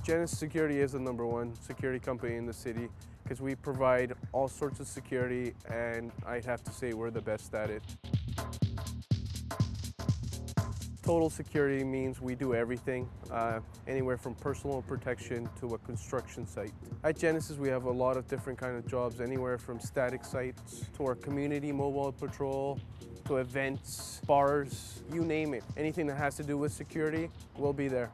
Genesis Security is the #1 security company in the city because we provide all sorts of security, and I'd have to say we're the best at it. Total security means we do everything, anywhere from personal protection to a construction site. At Genesis, we have a lot of different kind of jobs, anywhere from static sites to our community mobile patrol, to events, bars, you name it. Anything that has to do with security, we'll be there.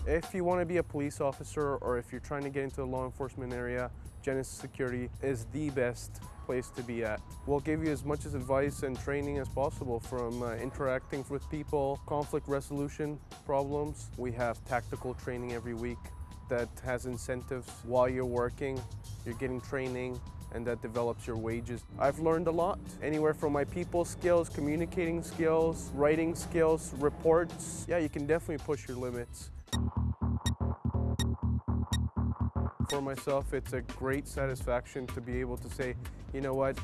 If you want to be a police officer or if you're trying to get into the law enforcement area, Genesis Security is the best place to be at. We'll give you as much advice and training as possible, from interacting with people, conflict resolution problems. We have tactical training every week that has incentives while you're working. You're getting training, and that develops your wages. I've learned a lot, anywhere from my people skills, communicating skills, writing skills, reports. Yeah, you can definitely push your limits. For myself, it's a great satisfaction to be able to say, you know what,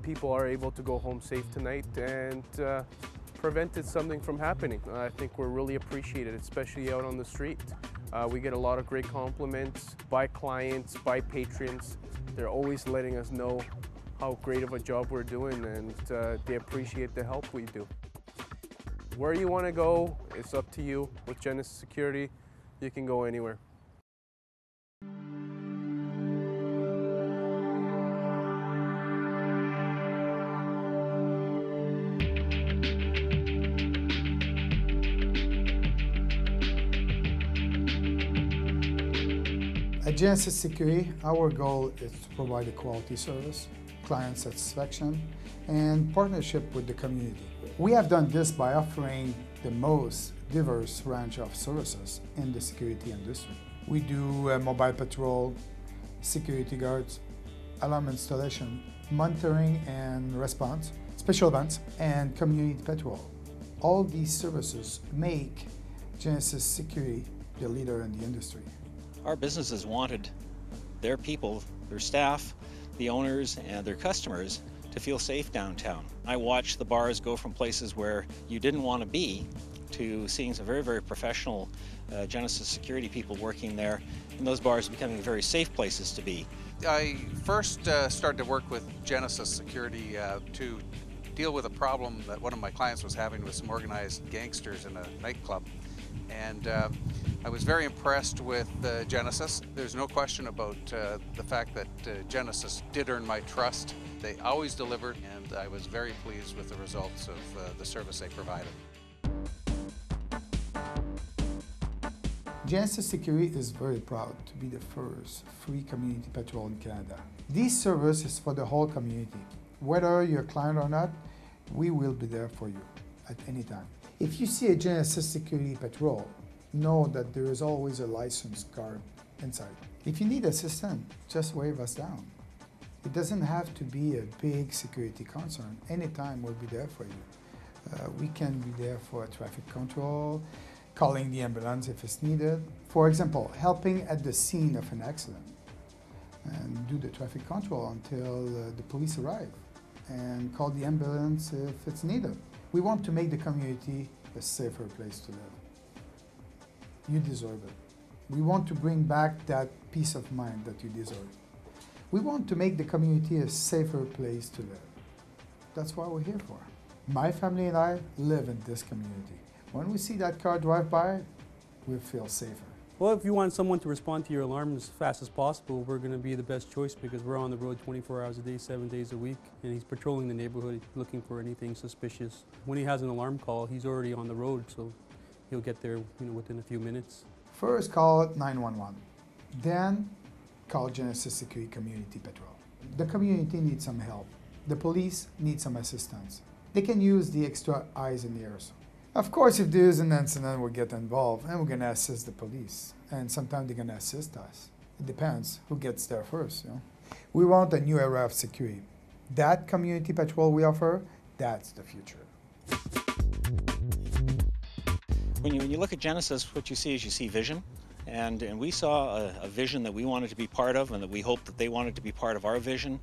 people are able to go home safe tonight and prevented something from happening. I think we're really appreciated, especially out on the street. We get a lot of great compliments by clients, by patrons. They're always letting us know how great of a job we're doing, and they appreciate the help we do. Where you want to go, it's up to you. With Genesis Security, you can go anywhere. At Genesis Security, our goal is to provide a quality service, client satisfaction, and partnership with the community. We have done this by offering the most diverse range of services in the security industry. We do mobile patrol, security guards, alarm installation, monitoring and response, special events, and community patrol. All these services make Genesis Security the leader in the industry. Our businesses wanted their people, their staff, the owners, and their customers to feel safe downtown. I watched the bars go from places where you didn't want to be to seeing some very, very professional Genesis Security people working there, and those bars becoming very safe places to be. I first started to work with Genesis Security to deal with a problem that one of my clients was having with some organized gangsters in a nightclub. And I was very impressed with Genesis. There's no question about the fact that Genesis did earn my trust. They always delivered, and I was very pleased with the results of the service they provided. Genesis Security is very proud to be the first free community patrol in Canada. This service is for the whole community. Whether you're a client or not, we will be there for you at any time. If you see a Genesis Security patrol, know that there is always a licensed guard inside. If you need assistance, just wave us down. It doesn't have to be a big security concern. Anytime we'll be there for you. We can be there for traffic control, calling the ambulance if it's needed. For example, helping at the scene of an accident and do the traffic control until the police arrive, and call the ambulance if it's needed. We want to make the community a safer place to live. You deserve it. We want to bring back that peace of mind that you deserve. We want to make the community a safer place to live. That's what we're here for. My family and I live in this community. When we see that car drive by, we feel safer. Well, if you want someone to respond to your alarm as fast as possible, we're going to be the best choice because we're on the road 24 hours a day, 7 days a week, and he's patrolling the neighborhood looking for anything suspicious. When he has an alarm call, he's already on the road, so he'll get there, within a few minutes. First, call 911. Then, call Genesis Security Community Patrol. The community needs some help. The police need some assistance. They can use the extra eyes and ears. Of course, if there is an incident, we'll get involved and we're going to assist the police. And sometimes they're going to assist us. It depends who gets there first. We want a new era of security. That community patrol we offer, that's the future. When you look at Genesis, what you see vision. And we saw a vision that we wanted to be part of and that we hoped that they wanted to be part of our vision.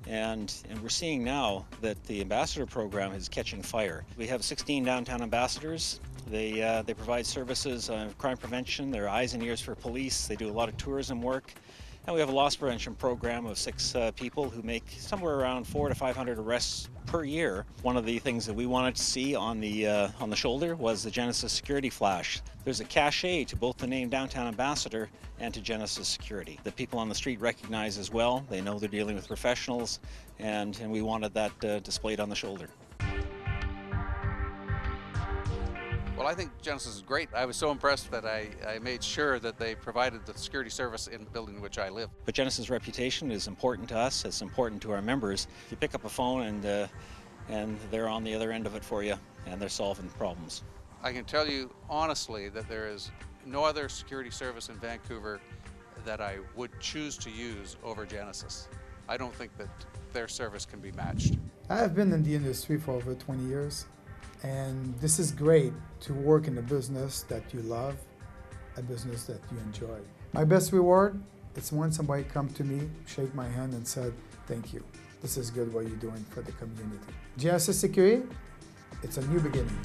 And we're seeing now that the ambassador program is catching fire. We have 16 downtown ambassadors. They provide services on crime prevention. They're eyes and ears for police. They do a lot of tourism work. And we have a loss prevention program of 6 people who make somewhere around 400 to 500 arrests per year. One of the things that we wanted to see on the shoulder was the Genesis Security Flash. There's a cachet to both the name Downtown Ambassador and to Genesis Security. The people on the street recognize as well. They know they're dealing with professionals, and we wanted that displayed on the shoulder. Well, I think Genesis is great. I was so impressed that I made sure that they provided the security service in the building in which I live. But Genesis' reputation is important to us. It's important to our members. You pick up a phone and they're on the other end of it for you, and they're solving problems. I can tell you honestly that there is no other security service in Vancouver that I would choose to use over Genesis. I don't think that their service can be matched. I've been in the industry for over 20 years. And this is great to work in a business that you love, a business that you enjoy. My best reward is when somebody come to me, shake my hand and said, thank you. This is good what you're doing for the community. Genesis Security, it's a new beginning.